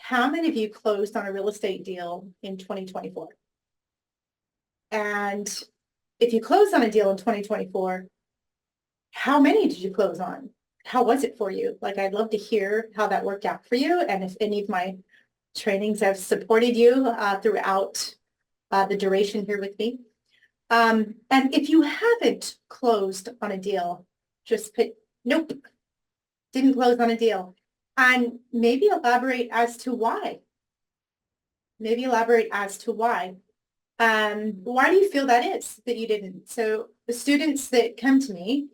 how many of you closed on a real estate deal in 2024? And if you closed on a deal in 2024, how many did you close on? How was it for you? Like, I'd love to hear how that worked out for you. And if any of my trainings have supported you throughout the duration here with me. And if you haven't closed on a deal, just put, nope, didn't close on a deal. And maybe elaborate as to why. Maybe elaborate as to why. Why do you feel that is that you didn't? So the students that come to me,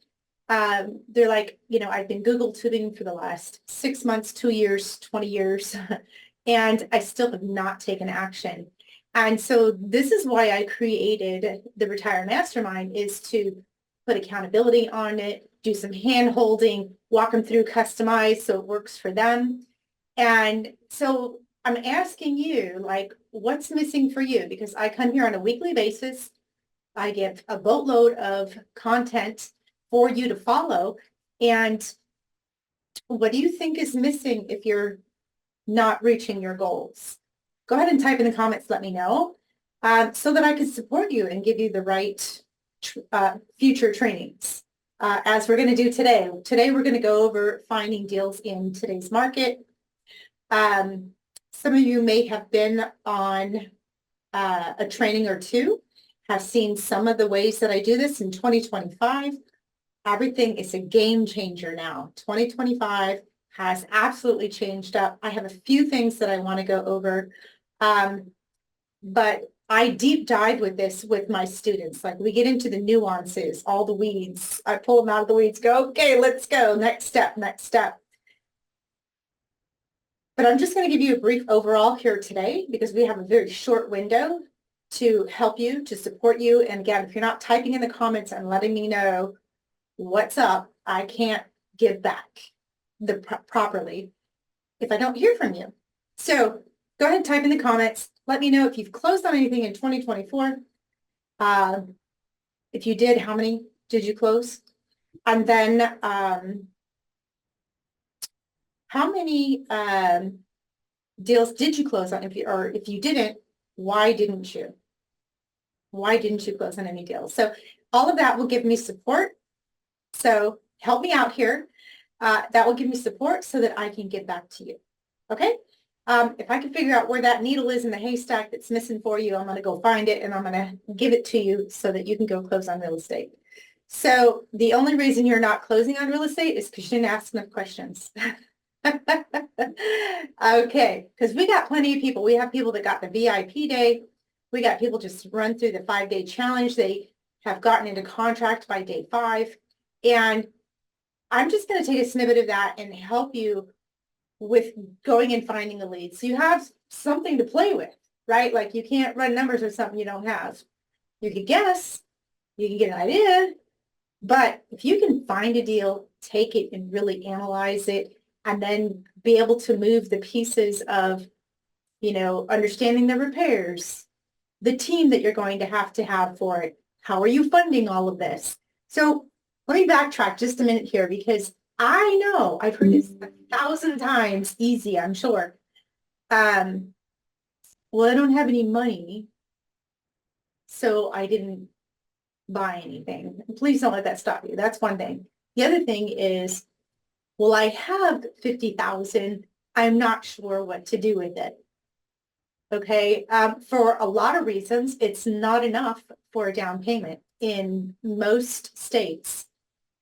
they're like, I've been Google tubing for the last 6 months, 2 years, 20 years, and I still have not taken action. And so this is why I created the Retire Mastermind, is to put accountability on it, do some hand holding, walk them through, customize so it works for them. And so I'm asking you, like, what's missing for you? Because I come here on a weekly basis. I give a boatload of content for you to follow. And what do you think is missing if you're not reaching your goals? Go ahead and type in the comments, let me know, so that I can support you and give you the right future trainings, as we're going to do today. Today, we're going to go over finding deals in today's market. Some of you may have been on a training or two, have seen some of the ways that I do this in 2025. Everything is a game changer now. 2025 has absolutely changed up. I have a few things that I want to go over, but I deep dive with this with my students. Like, we get into the nuances, all the weeds. I pull them out of the weeds, go, okay, let's go. Next step, next step. But I'm just going to give you a brief overall here today because we have a very short window to help you, to support you. And again, if you're not typing in the comments and letting me know what's up, I can't give back properly if I don't hear from you. So go ahead and type in the comments. Let me know if you've closed on anything in 2024. If you did, how many did you close? And then how many deals did you close on? If you didn't, why didn't you? Why didn't you close on any deals? So all of that will give me support. So help me out here. That will give me support so that I can get back to you. Okay? If I can figure out where that needle is in the haystack that's missing for you, I'm going to go find it and I'm going to give it to you so that you can go close on real estate. So the only reason you're not closing on real estate is because you didn't ask enough questions. Okay, because we got plenty of people. We have people that got the VIP day. We got people just run through the 5-day challenge. They have gotten into contract by day 5. And I'm just going to take a snippet of that and help you with going and finding a lead. So you have something to play with, right? Like, you can't run numbers with something you don't have. You can guess, you can get an idea, but if you can find a deal, take it and really analyze it, and then be able to move the pieces of, understanding the repairs, the team that you're going to have for it. How are you funding all of this? So let me backtrack just a minute here, because I know I've heard this 1,000 times, easy, I'm sure. Well, I don't have any money, so I didn't buy anything. Please don't let that stop you. That's one thing. The other thing is, well, I have 50,000. I'm not sure what to do with it. Okay. For a lot of reasons, it's not enough for a down payment in most states.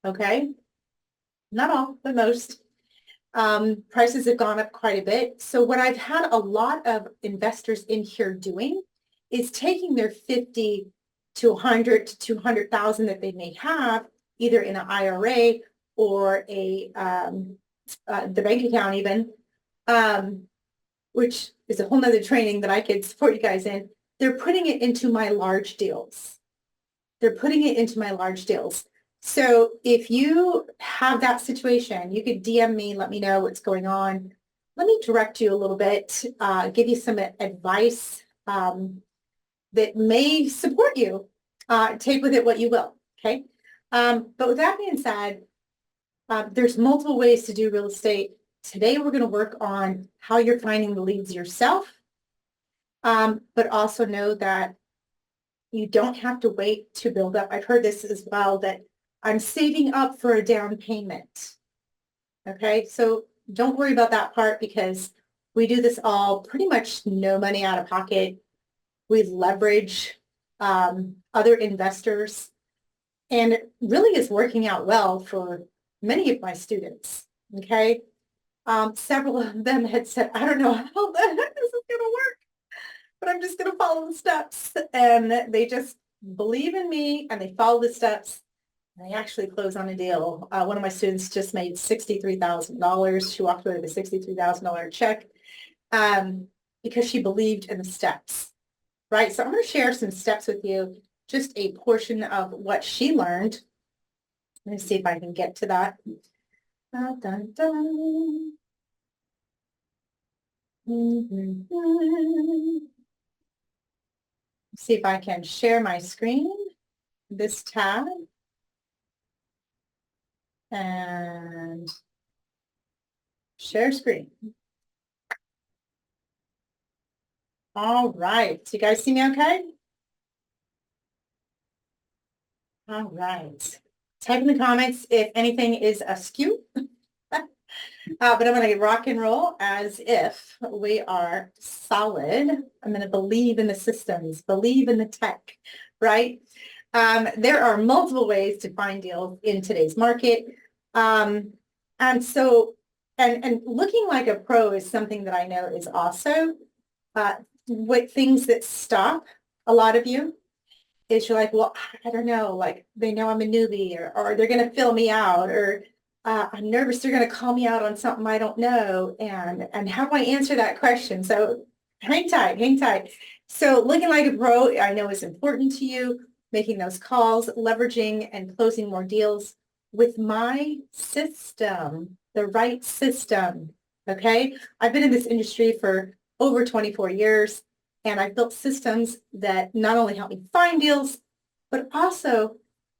Okay. Not all, but most. Prices have gone up quite a bit. So what I've had a lot of investors in here doing is taking their 50 to 100 to 200,000 that they may have, either in an IRA or the bank account even, which is a whole nother training that I could support you guys in. They're putting it into my large deals. They're putting it into my large deals. So if you have that situation, you could DM me, let me know what's going on. Let me direct you a little bit, give you some advice that may support you. Take with it what you will, okay? But with that being said, there's multiple ways to do real estate. Today, we're going to work on how you're finding the leads yourself, but also know that you don't have to wait to build up. I've heard this as well, that I'm saving up for a down payment. Okay, so don't worry about that part because we do this all pretty much no money out of pocket. We leverage other investors, and it really is working out well for many of my students. Okay, several of them had said, I don't know how the heck this is going to work, but I'm just going to follow the steps. And they just believe in me and they follow the steps. And they actually close on a deal. One of my students just made $63,000. She walked away with a $63,000 check because she believed in the steps, right? So I'm going to share some steps with you, just a portion of what she learned. Let me see if I can get to that. Dun, dun, dun. See if I can share my screen, this tab, and share screen. All right. So you guys see me okay? All right. Type in the comments if anything is askew. But I'm going to rock and roll as if we are solid. I'm going to believe in the systems, believe in the tech, right? There are multiple ways to find deals in today's market. And so, and looking like a pro is something that I know is also what things that stop a lot of you is you're like, well, I don't know, like they know I'm a newbie or they're going to fill me out or I'm nervous they're going to call me out on something I don't know. And how do I answer that question? So hang tight, hang tight. So looking like a pro, I know is important to you, making those calls, leveraging and closing more deals with my system, the right system. Okay. I've been in this industry for over 24 years. And I've built systems that not only help me find deals, but also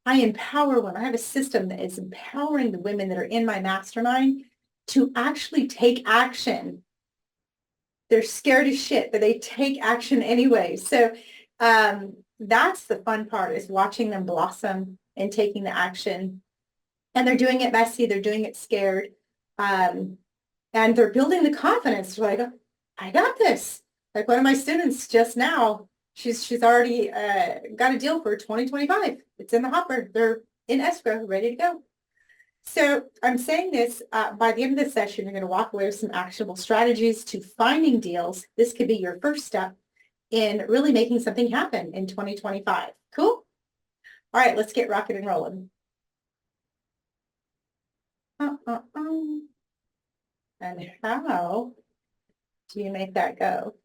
I empower women. I have a system that is empowering the women that are in my mastermind to actually take action. They're scared as shit, but they take action anyway. So that's the fun part, is watching them blossom and taking the action. And they're doing it messy. They're doing it scared. And they're building the confidence. They're like, I got this. Like one of my students just now, she's already got a deal for 2025. It's in the hopper. They're in escrow, ready to go. So I'm saying this, by the end of the session, you're going to walk away with some actionable strategies to finding deals. This could be your first step in really making something happen in 2025. Cool? All right, let's get rocking and rolling. And how do you make that go?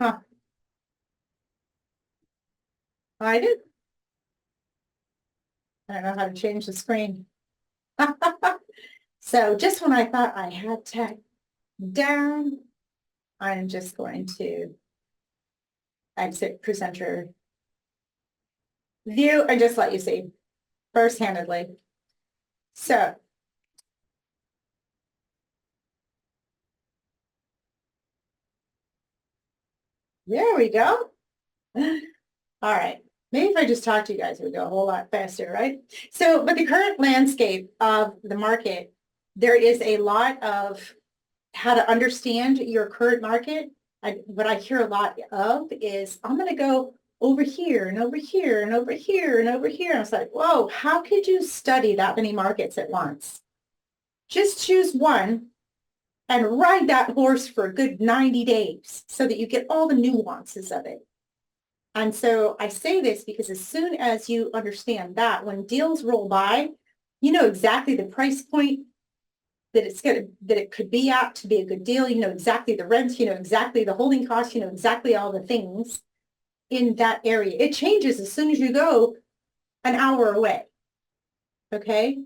Huh. I did. I don't know how to change the screen. So just when I thought I had tech down, I'm just going to exit presenter view and just let you see first-handedly. So there we go. All right. Maybe if I just talk to you guys, it would go a whole lot faster, right? So, but the current landscape of the market, there is a lot of how to understand your current market. What I hear a lot of is, I'm going to go over here and over here and over here and over here. And it's like, whoa, how could you study that many markets at once? Just choose one and ride that horse for a good 90 days so that you get all the nuances of it. And so I say this because as soon as you understand that, when deals roll by, you know exactly the price point that it could be at to be a good deal. You know exactly the rent, you know exactly the holding costs, you know exactly all the things in that area. It changes as soon as you go an hour away. Okay.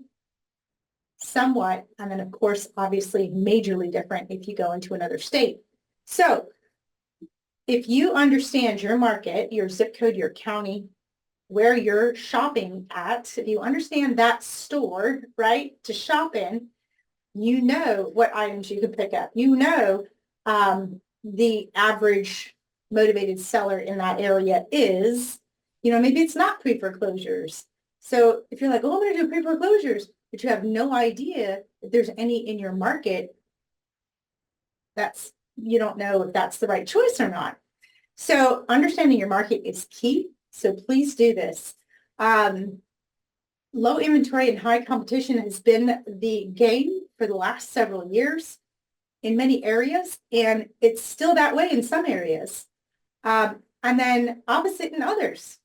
Somewhat. And then of course, obviously majorly different if you go into another state. So if you understand your market, your zip code, your county, where you're shopping at, if you understand that store, right, to shop in, you know what items you can pick up. You know the average motivated seller in that area is, maybe it's not pre-foreclosures. So if you're like, oh, I'm going to do pre-foreclosures, but you have no idea if there's any in your market, you don't know if that's the right choice or not. So understanding your market is key. So please do this. Low inventory and high competition has been the game for the last several years in many areas, and it's still that way in some areas. And then opposite in others,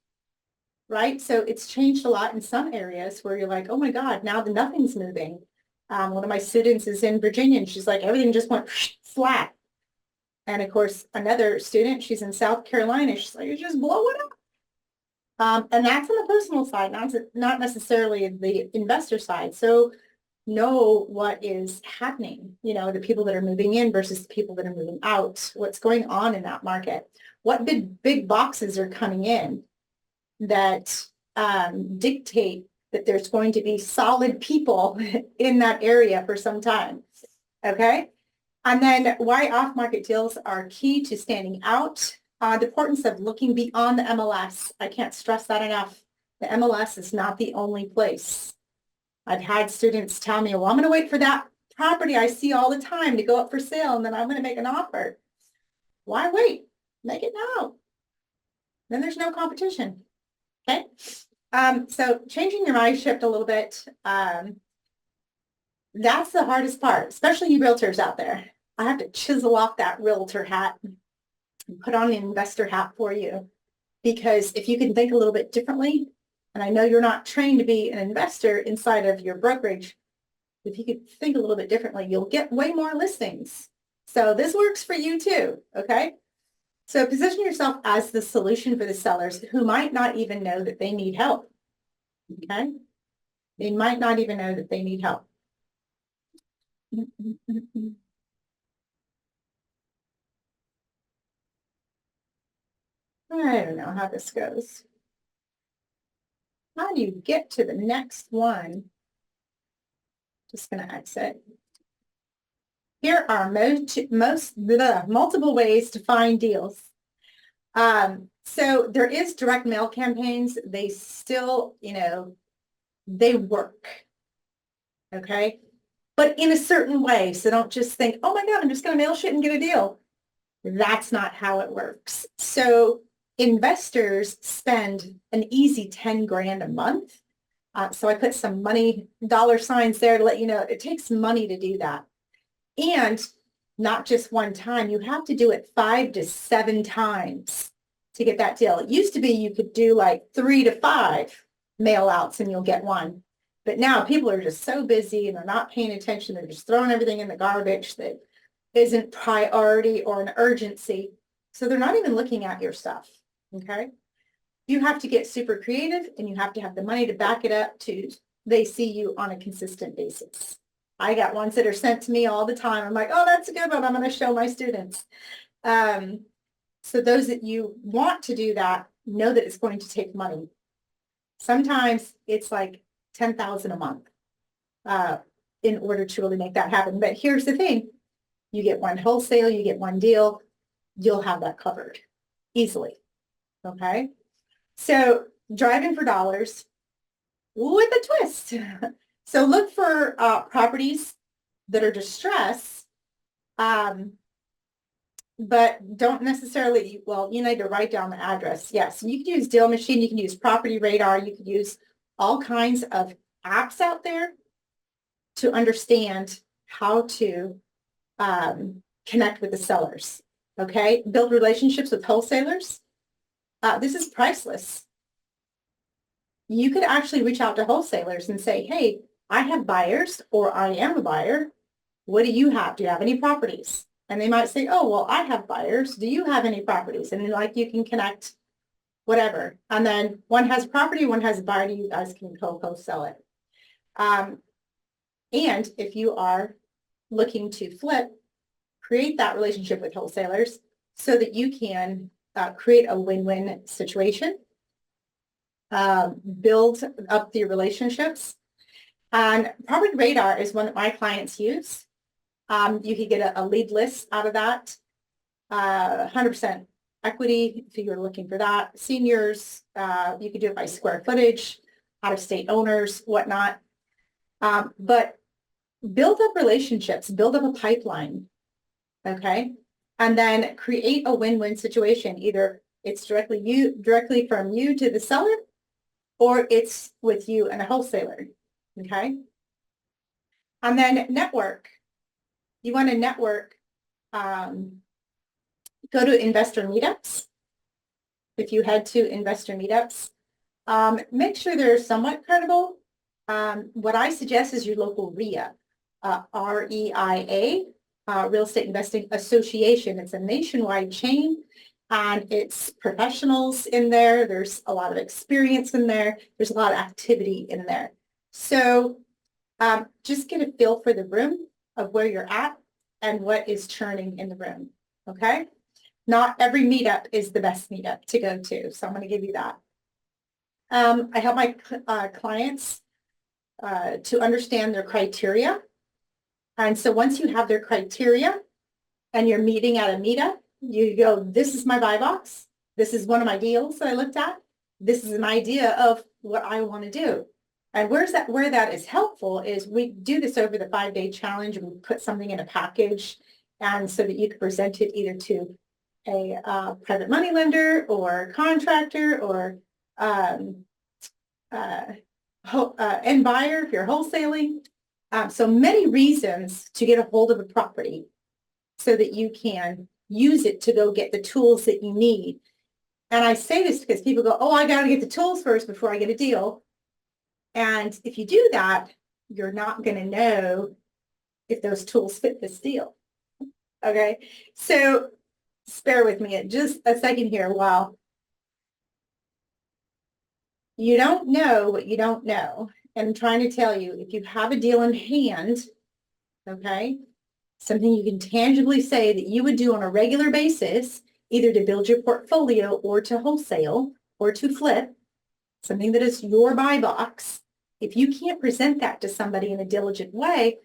right? So it's changed a lot in some areas where you're like, oh my God, now nothing's moving. One of my students is in Virginia, and she's like, everything just went flat. And of course, another student, she's in South Carolina, she's like, it's just blowing up. And that's on the personal side, not necessarily the investor side. So know what is happening, the people that are moving in versus the people that are moving out, what's going on in that market, what big boxes are coming in that dictate that there's going to be solid people in that area for some time. Okay. And then why off-market deals are key to standing out. The importance of looking beyond the MLS. I can't stress that enough. The MLS is not the only place. I've had students tell me, well, I'm going to wait for that property I see all the time to go up for sale, and then I'm going to make an offer. Why wait? Make it now. Then there's no competition. Okay. So changing your mind shift a little bit. That's the hardest part, especially you realtors out there. I have to chisel off that realtor hat and put on the investor hat for you, because if you can think a little bit differently, and I know you're not trained to be an investor inside of your brokerage, if you could think a little bit differently, you'll get way more listings. So this works for you too, okay? So position yourself as the solution for the sellers who might not even know that they need help, okay? They might not even know that they need help. I don't know how this goes. How do you get to the next one? Just going to exit. Here are multiple ways to find deals. So there is direct mail campaigns. They still, they work. Okay. But in a certain way. So don't just think, oh my God, I'm just going to mail shit and get a deal. That's not how it works. So investors spend an easy 10 grand a month. So I put some money, dollar signs there to let you know it takes money to do that. And not just one time, you have to do it 5 to 7 times to get that deal. It used to be you could do like 3 to 5 mail outs and you'll get one. But now people are just so busy and they're not paying attention. They're just throwing everything in the garbage that isn't priority or an urgency. So they're not even looking at your stuff. Okay. You have to get super creative and you have to have the money to back it up to they see you on a consistent basis. I got ones that are sent to me all the time. I'm like, oh, that's a good one. I'm going to show my students. So those that you want to do that, know that it's going to take money. Sometimes it's like 10,000 a month in order to really make that happen. But here's the thing. You get one wholesale, you get one deal, you'll have that covered easily. Okay. So driving for dollars with a twist. So look for properties that are distressed, but don't necessarily, well, you need to write down the address. Yes, you can use Deal Machine, you can use Property Radar, you can use all kinds of apps out there to understand how to connect with the sellers, okay? Build relationships with wholesalers. This is priceless. You could actually reach out to wholesalers and say, hey, I have buyers, or I am a buyer. What do you have? Do you have any properties? And they might say, oh, well, I have buyers. Do you have any properties? And like you can connect whatever. And then one has property, one has a buyer, you guys can co-sell it. And if you are looking to flip, create that relationship with wholesalers so that you can create a win-win situation. build up the relationships. And Property Radar is one that my clients use. You could get a lead list out of that. 100% equity if you're looking for that. Seniors, you could do it by square footage, out-of-state owners, whatnot. But build up relationships, build up a pipeline, okay? And then create a win-win situation. Either it's directly from you to the seller, or it's with you and a wholesaler, okay? And then network. You want to network, go to investor meetups. If you head to investor meetups, make sure they're somewhat credible. What I suggest is your local REIA, REIA, Real Estate Investing Association. It's a nationwide chain, and it's professionals in there. There's a lot of experience in there. There's a lot of activity in there. So just get a feel for the room of where you're at and what is churning in the room, okay? Not every meetup is the best meetup to go to, so I'm going to give you that. I help my clients to understand their criteria. And so once you have their criteria and you're meeting at a meetup, you go, this is my buy box. This is one of my deals that I looked at. This is an idea of what I want to do. And where that is helpful is we do this over the 5-day challenge. We put something in a package, and so that you can present it either to a private money lender or contractor or end buyer if you're wholesaling. So many reasons to get a hold of a property so that you can use it to go get the tools that you need. And I say this because people go, oh, I got to get the tools first before I get a deal. And if you do that, you're not going to know if those tools fit this deal. Okay, so spare with me just a second here. While you don't know what you don't know, and I'm trying to tell you, if you have a deal in hand, okay, something you can tangibly say that you would do on a regular basis, either to build your portfolio or to wholesale or to flip, something that is your buy box. If you can't present that to somebody in a diligent way,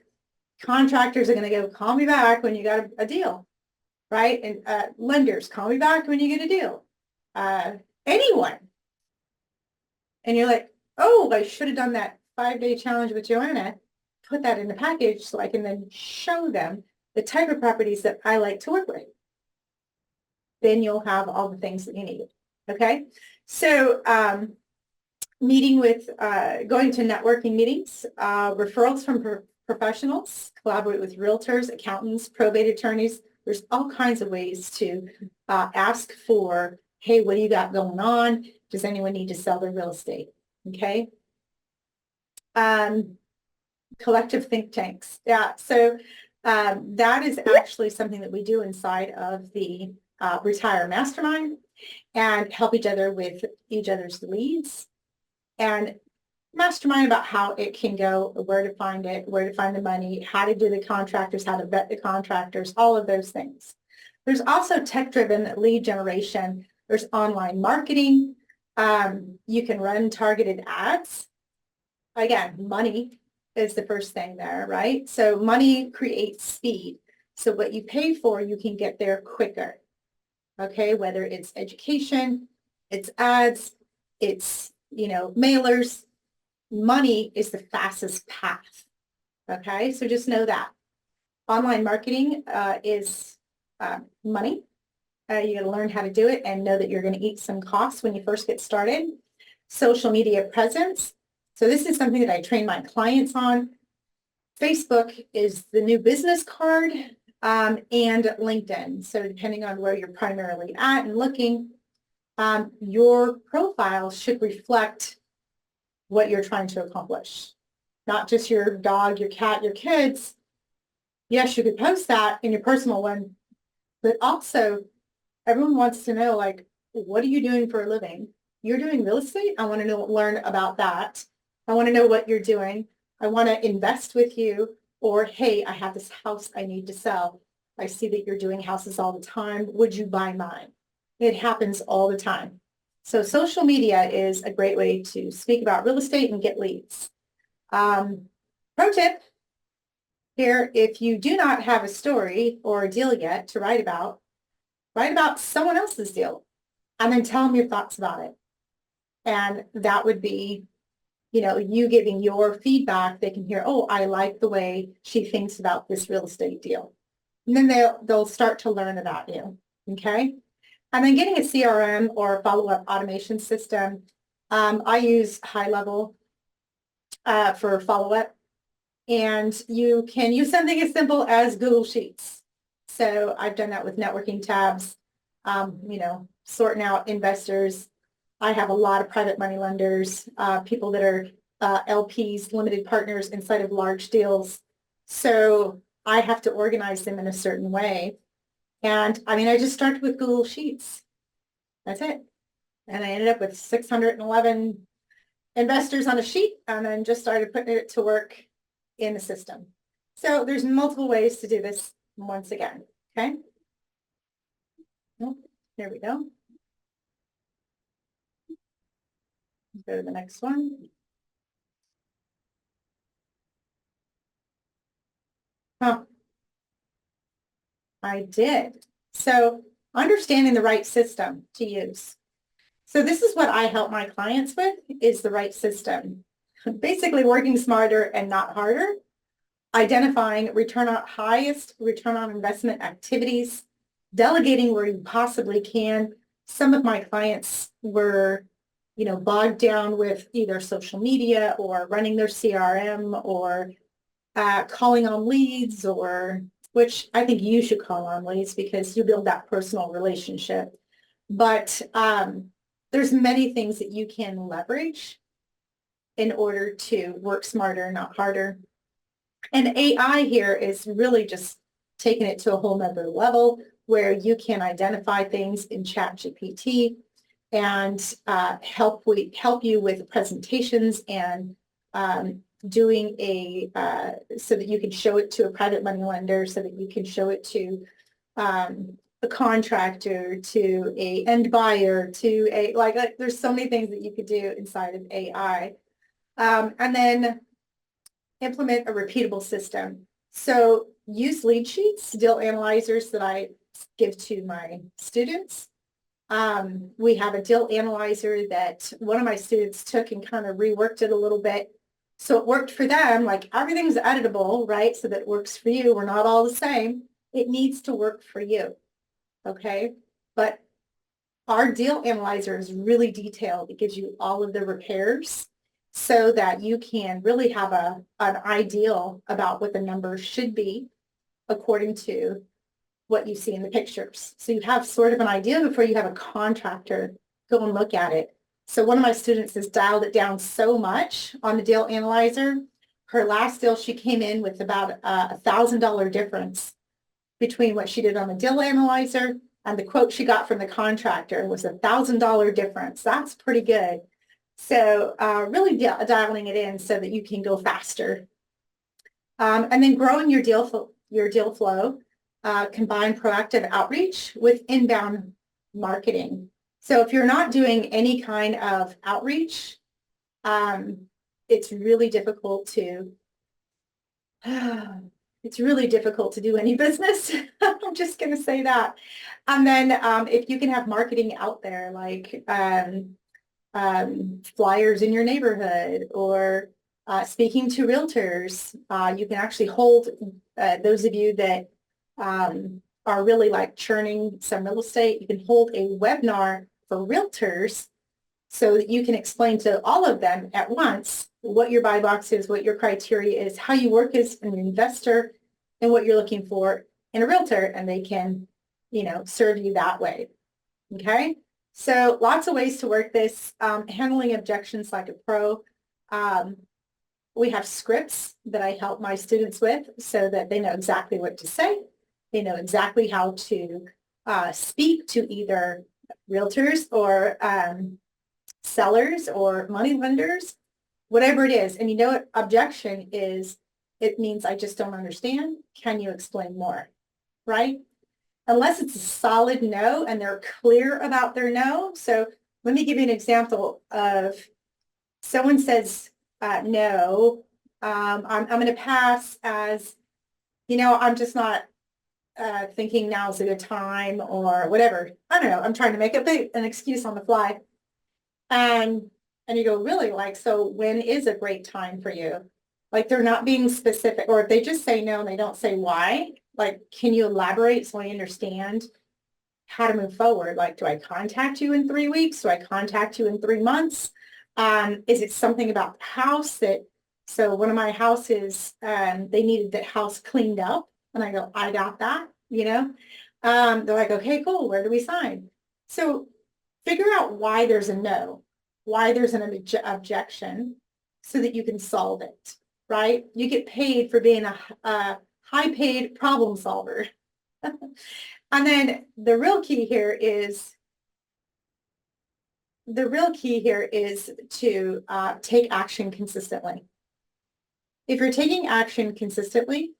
contractors are going to go, call me back when you got a deal, right? And lenders, call me back when you get a deal. Anyone. And you're like, oh, I should have done that 5-day challenge with Joanna, put that in the package so I can then show them the type of properties that I like to work with. Then you'll have all the things that you need. Okay. So meeting with, going to networking meetings, referrals from professionals, collaborate with realtors, accountants, probate attorneys. There's all kinds of ways to ask for, hey, what do you got going on? Does anyone need to sell their real estate? Okay. Collective think tanks. Yeah. So that is actually something that we do inside of the Retire Mastermind, and help each other with each other's leads and mastermind about how it can go, where to find it, where to find the money, how to do the contractors, how to vet the contractors, all of those things. There's also tech-driven lead generation. There's online marketing. You can run targeted ads. Again, money is the first thing there, right? So money creates speed. So what you pay for, you can get there quicker. Okay, whether it's education, it's ads, it's, mailers, money is the fastest path. Okay, so just know that. Online marketing is money. You got to learn how to do it and know that you're going to eat some costs when you first get started. Social media presence. So this is something that I train my clients on. Facebook is the new business card, and LinkedIn. So depending on where you're primarily at and looking, your profile should reflect what you're trying to accomplish. Not just your dog, your cat, your kids. Yes, you could post that in your personal one, but also everyone wants to know, like, what are you doing for a living? You're doing real estate? I want to learn about that. I want to know what you're doing. I want to invest with you. Or, hey, I have this house I need to sell. I see that you're doing houses all the time. Would you buy mine? It happens all the time. So social media is a great way to speak about real estate and get leads. Pro tip here, if you do not have a story or a deal yet to write about someone else's deal and then tell them your thoughts about it. And that would be, you giving your feedback. They can hear, oh, I like the way she thinks about this real estate deal. And then they'll start to learn about you. Okay. And then getting a CRM or follow-up automation system. I use HighLevel for follow-up. And you can use something as simple as Google Sheets. So I've done that with networking tabs, sorting out investors. I have a lot of private money lenders, people that are LPs, limited partners inside of large deals. So I have to organize them in a certain way. And I just started with Google Sheets. That's it. And I ended up with 611 investors on a sheet and then just started putting it to work in the system. So there's multiple ways to do this once again. Okay. Here we go. Go to the next one. Oh, I did. So understanding the right system to use. So this is what I help my clients with, is the right system. Basically working smarter and not harder, identifying highest return on investment activities, delegating where you possibly can. Some of my clients were, bogged down with either social media or running their CRM or calling on leads, or which I think you should call on leads because you build that personal relationship. But there's many things that you can leverage in order to work smarter, not harder. And AI here is really just taking it to a whole nother level where you can identify things in ChatGPT and help you with presentations and doing so that you can show it to a private money lender, so that you can show it to a contractor, to a end buyer, to like there's so many things that you could do inside of AI. And then implement a repeatable system. So use lead sheets, deal analyzers that I give to my students. We have a deal analyzer that one of my students took and kind of reworked it a little bit. So it worked for them, like everything's editable, right? So that it works for you. We're not all the same. It needs to work for you. Okay. But our deal analyzer is really detailed. It gives you all of the repairs so that you can really have an ideal about what the numbers should be according to what you see in the pictures. So you have sort of an idea before you have a contractor go and look at it. So one of my students has dialed it down so much on the deal analyzer. Her last deal, she came in with about $1,000 difference between what she did on the deal analyzer and the quote she got from the contractor was $1,000 difference. That's pretty good. So really dialing it in so that you can go faster. And then growing your deal flow. Combine proactive outreach with inbound marketing. So if you're not doing any kind of outreach, it's really difficult to do any business. I'm just going to say that. And then if you can have marketing out there, like flyers in your neighborhood or speaking to realtors, you can actually hold those of you that are really like churning some real estate. You can hold a webinar for realtors so that you can explain to all of them at once what your buy box is, what your criteria is, how you work as an investor, and what you're looking for in a realtor, and they can, serve you that way. Okay. So lots of ways to work this, handling objections like a pro. We have scripts that I help my students with so that they know exactly what to say. They know exactly how to speak to either realtors or sellers or money lenders, whatever it is. And what objection is, it means I just don't understand. Can you explain more? Right? Unless it's a solid no and they're clear about their no. So let me give you an example of someone says, no, I'm going to pass as, I'm just not thinking now's a good time or whatever. I don't know. I'm trying to make an excuse on the fly. And you go, really? Like, so when is a great time for you? Like they're not being specific, or if they just say no and they don't say why, like, can you elaborate so I understand how to move forward? Like, do I contact you in 3 weeks? Do I contact you in 3 months? Is it something about the house so one of my houses, they needed the house cleaned up. And I go, I got that, they're like, okay, cool. Where do we sign? So figure out why there's a no, why there's an objection so that you can solve it, right? You get paid for being a high paid problem solver. And then the real key here is to take action consistently. If you're taking action consistently,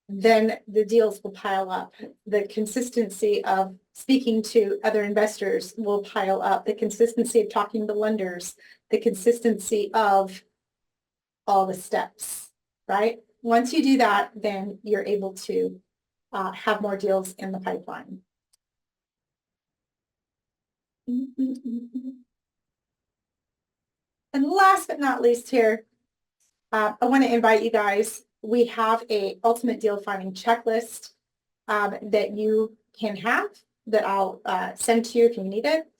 then the deals will pile up. The consistency of speaking to other investors will pile up. The consistency of talking to lenders, the consistency of all the steps, right? Once you do that, then you're able to have more deals in the pipeline. And last but not least here, I want to invite you guys. We have a ultimate deal finding checklist that you can have that I'll send to you if you need it.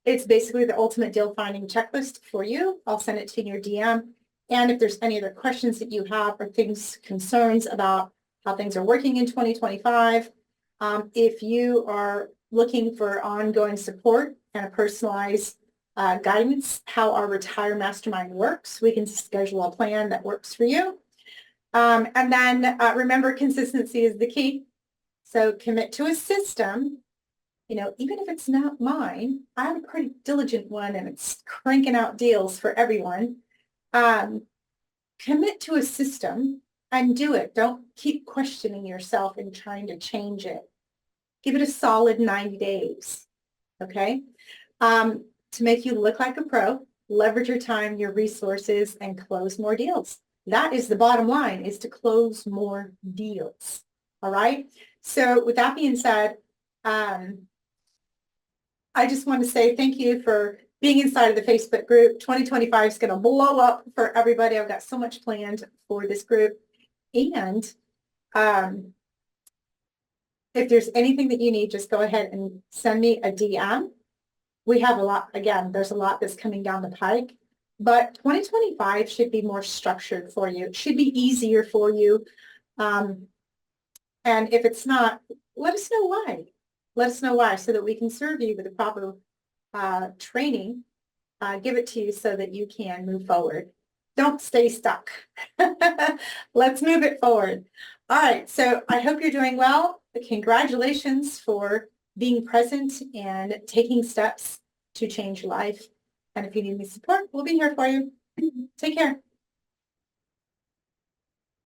It's basically the ultimate deal finding checklist for you. I'll send it to you in your DM. And if there's any other questions that you have or concerns about how things are working in 2025, if you are looking for ongoing support and a personalized guidance, how our Retire Mastermind works, we can schedule a plan that works for you. And then remember, consistency is the key. So commit to a system. Even if it's not mine, I have a pretty diligent one and it's cranking out deals for everyone. Commit to a system and do it. Don't keep questioning yourself and trying to change it. Give it a solid 90 days, okay? To make you look like a pro, leverage your time, your resources, and close more deals. That is the bottom line, is to close more deals, all right? So with that being said, I just want to say thank you for being inside of the Facebook group. 2025 is going to blow up for everybody. I've got so much planned for this group. And if there's anything that you need, just go ahead and send me a DM. We have a lot, again, there's a lot that's coming down the pike, but 2025 should be more structured for you. It should be easier for you. And if it's not, let us know why. Let us know why so that we can serve you with the proper training, give it to you so that you can move forward. Don't stay stuck. Let's move it forward. All right, so I hope you're doing well. Congratulations for being present and taking steps to change your life. And if you need any support, we'll be here for you. Take care.